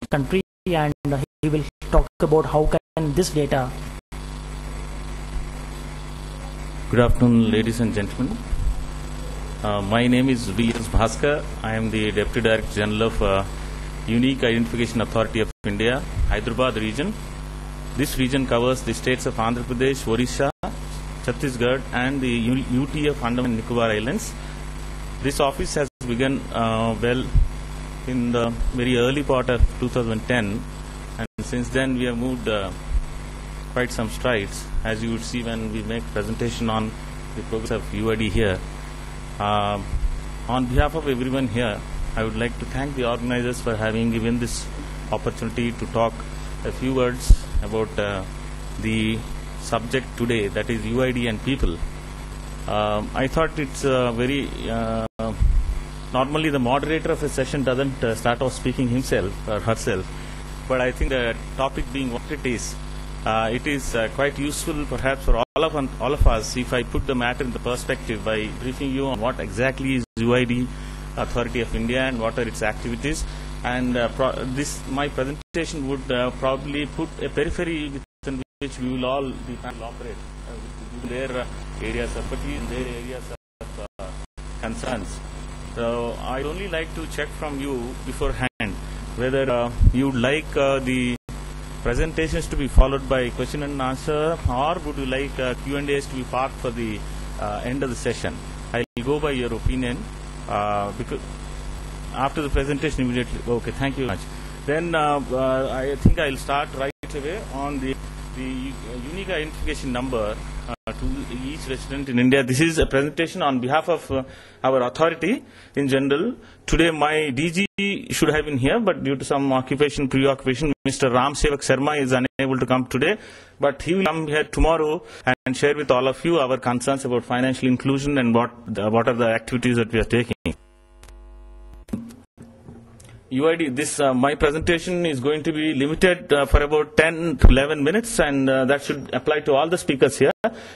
country, and he will talk about how can this data. Good afternoon, ladies and gentlemen. My name is V.S. Bhaskar. I am the Deputy Director General of Unique Identification Authority of India, Hyderabad region. This region covers the states of Andhra Pradesh, Orissa, Chhattisgarh and the UT of Andaman and Nicobar Islands. This office has begun well in the very early part of 2010, and since then we have moved quite some strides, as you would see when we make presentation on the progress of UID here. On behalf of everyone here, I would like to thank the organizers for having given this opportunity to talk a few words about the subject today, that is UID and people. I thought it's very normally the moderator of a session doesn't start off speaking himself or herself, but I think the topic being what it is quite useful perhaps for all of us if I put the matter in the perspective by briefing you on what exactly is UID Authority of India and what are its activities, and my presentation would probably put a periphery within which we will all operate their areas of expertise, their areas of concerns. So I'd only like to check from you beforehand whether you would like the presentations to be followed by question and answer, or would you like Q&As to be parked for the end of the session. I'll go by your opinion because after the presentation immediately. Okay, thank you very much. Then I think I'll start right away on the unique identification number to each resident in India. This is a presentation on behalf of our authority in general. Today my DG should have been here, but due to some preoccupation, Mr. Ram Sevak Sharma is unable to come today, but he will come here tomorrow and share with all of you our concerns about financial inclusion and what are the activities that we are taking. UID, my presentation is going to be limited for about 10 to 11 minutes, and that should apply to all the speakers here,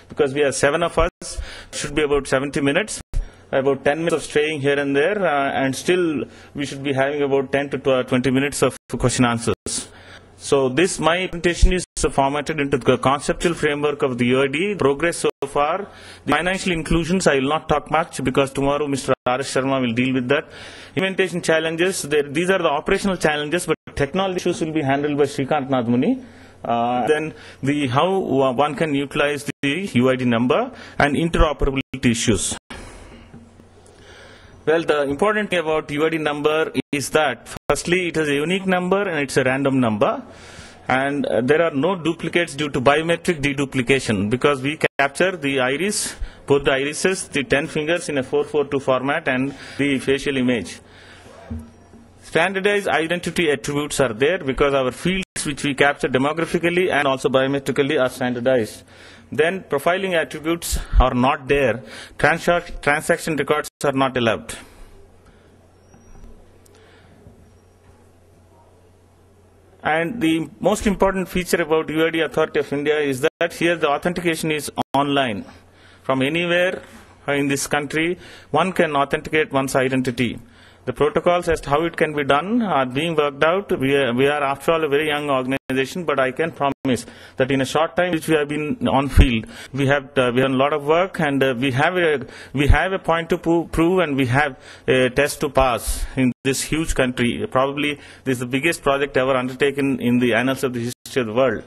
because we are 7 of us. Should be about 70 minutes, about 10 minutes of straying here and there, and still we should be having about 10 to 20 minutes of question answers. So my presentation is formatted into the conceptual framework of the UID, progress so far. The financial inclusions, I will not talk much because tomorrow Mr. R.S. Sharma will deal with that. Implementation challenges, these are the operational challenges, but technology issues will be handled by Shrikant Nadmuni. Then how one can utilize the UID number and interoperability issues. Well, the important thing about UID number is that firstly it is a unique number and it's a random number, and there are no duplicates due to biometric deduplication, because we capture the iris, both the irises, the 10 fingers in a 442 format, and the facial image. Standardized identity attributes are there because our fields which we capture demographically and also biometrically are standardized. Then profiling attributes are not there. Transaction records are not allowed. And the most important feature about UID Authority of India is that here the authentication is online. From anywhere in this country, one can authenticate one's identity. The protocols as to how it can be done are being worked out. We are after all a very young organization, but I can promise that in a short time which we have been on field, we have done a lot of work, and we have a point to prove, and we have a test to pass in this huge country. Probably this is the biggest project ever undertaken in the annals of the history of the world.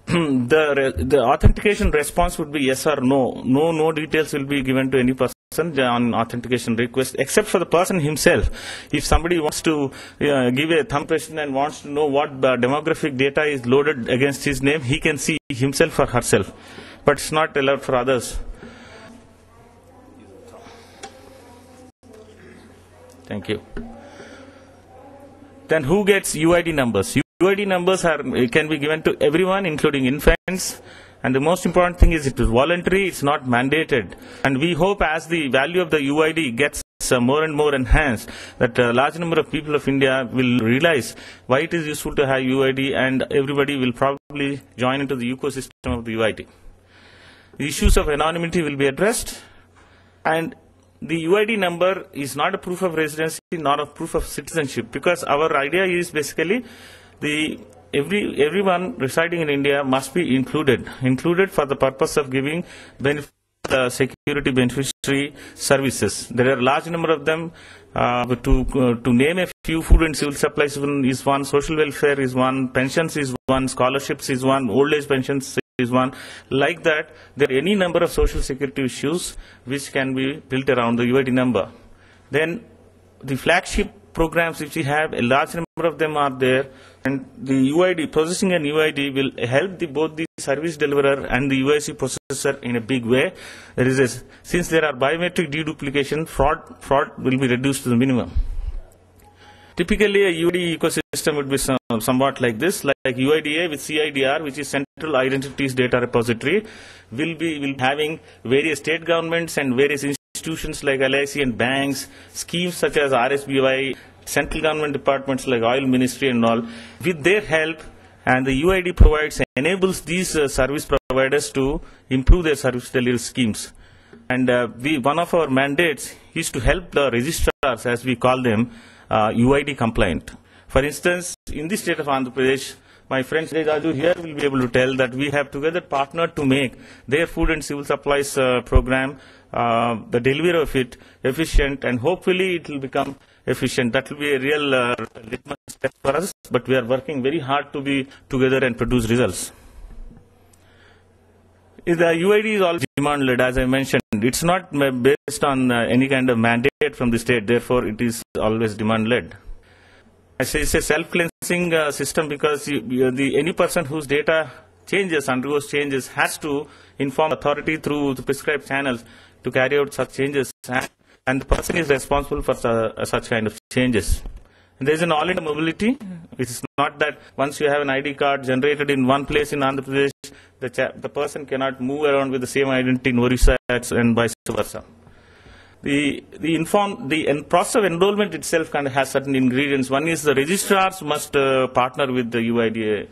The authentication response would be yes or no. No details will be given to any person on authentication request, except for the person himself. If somebody wants to give a thumb impression and wants to know what demographic data is loaded against his name, he can see himself or herself, but it's not allowed for others. Thank you. Then who gets UID numbers? UID numbers can be given to everyone, including infants. And the most important thing is it is voluntary, it's not mandated. And we hope as the value of the UID gets more and more enhanced, that a large number of people of India will realize why it is useful to have UID, and everybody will probably join into the ecosystem of the UID. The issues of anonymity will be addressed, and the UID number is not a proof of residency, nor a proof of citizenship, because our idea is basically everyone residing in India must be included for the purpose of giving security beneficiary services. There are a large number of them. To name a few, food and civil supplies is one, social welfare is one, pensions is one, scholarships is one, old age pensions is one. Like that, there are any number of social security issues which can be built around the UID number. Then the flagship programs which we have, a large number of them are there, and the UID, possessing an UID will help both the service deliverer and the UIC processor in a big way. Since there are biometric deduplication, fraud will be reduced to the minimum. Typically, a UID ecosystem would be somewhat like this, like UIDA with CIDR, which is Central Identities Data Repository, will be having various state governments and various institutions like LIC and banks, schemes such as RSBY, central government departments like Oil Ministry and all. With their help, and the UID enables these service providers to improve their service delivery schemes. And one of our mandates is to help the registrars, as we call them, UID compliant. For instance, in the state of Andhra Pradesh, my friend Raju here will be able to tell that we have together partnered to make their food and civil supplies program, the delivery of it, efficient, and hopefully it will become efficient. That will be a real litmus test for us, but we are working very hard to be together and produce results. The UID is all demand-led, as I mentioned. It's not based on any kind of mandate from the state, therefore it is always demand-led. It's a self-cleansing system, because any person whose data undergoes changes, has to inform authority through the prescribed channels to carry out such changes, and the person is responsible for such kind of changes. And there is an all-India mobility. It is not that once you have an ID card generated in one place in Andhra Pradesh, the person cannot move around with the same identity in Orissa and vice versa. The process of enrollment itself kind of has certain ingredients. One is the registrars must partner with the UID,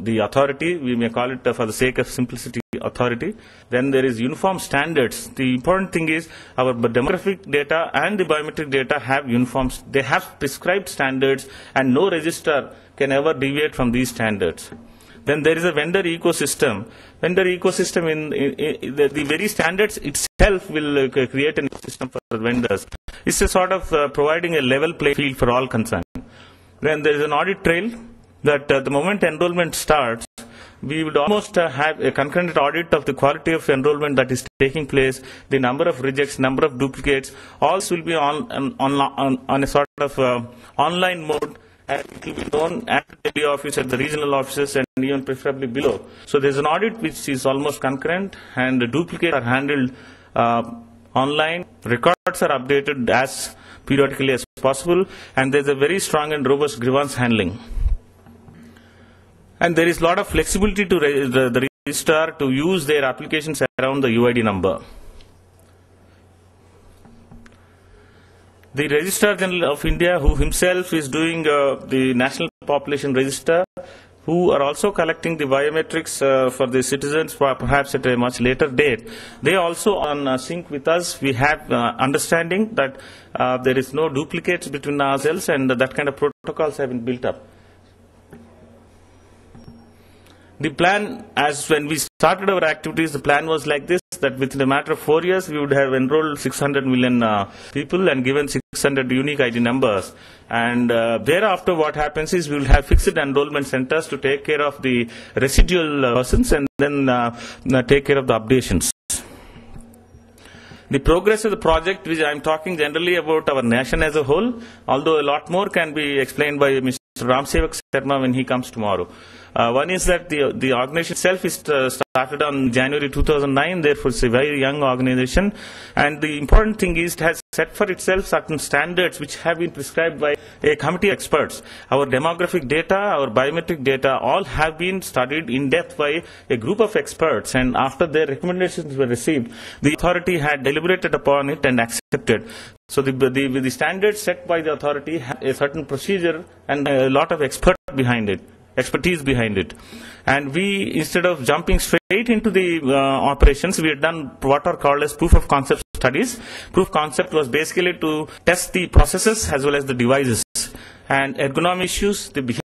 the authority. We may call it, for the sake of simplicity, authority. Then there is uniform standards. The important thing is our demographic data and the biometric data have they have prescribed standards, and no registrar can ever deviate from these standards. Then there is a vendor ecosystem. Vendor ecosystem in the very standards itself will create an ecosystem for the vendors. It's a sort of providing a level playing field for all concerned. Then there is an audit trail that the moment enrollment starts, we would almost have a concurrent audit of the quality of enrollment that is taking place, the number of rejects, number of duplicates. All will be on a sort of online mode. And it will be known at the daily office, at the regional offices, and even preferably below. So there's an audit which is almost concurrent, and the duplicates are handled online. Records are updated as periodically as possible, and there's a very strong and robust grievance handling. And there is a lot of flexibility to the registrar to use their applications around the UID number. The Registrar General of India, who himself is doing the National Population Register, who are also collecting the biometrics for the citizens, perhaps at a much later date, they also on sync with us. We have understanding that there is no duplicates between ourselves, and that kind of protocols have been built up. The plan, as when we started our activities, the plan was like this, that within a matter of 4 years, we would have enrolled 600 million people and given 600 unique ID numbers. And thereafter, what happens is we will have fixed enrollment centers to take care of the residual persons, and then take care of the updations. The progress of the project, which I am talking generally about our nation as a whole, although a lot more can be explained by Mr. Ram Sevak Sharma when he comes tomorrow. One is that the organization itself is started on January 2009, therefore it's a very young organization. And the important thing is it has set for itself certain standards which have been prescribed by a committee of experts. Our demographic data, our biometric data, all have been studied in depth by a group of experts. And after their recommendations were received, the authority had deliberated upon it and accepted. So the standards set by the authority have a certain procedure and a lot of expertise behind it. And we, instead of jumping straight into the operations, we had done what are called as proof of concepts studies. Proof concept was basically to test the processes as well as the devices and ergonomic issues, the behavior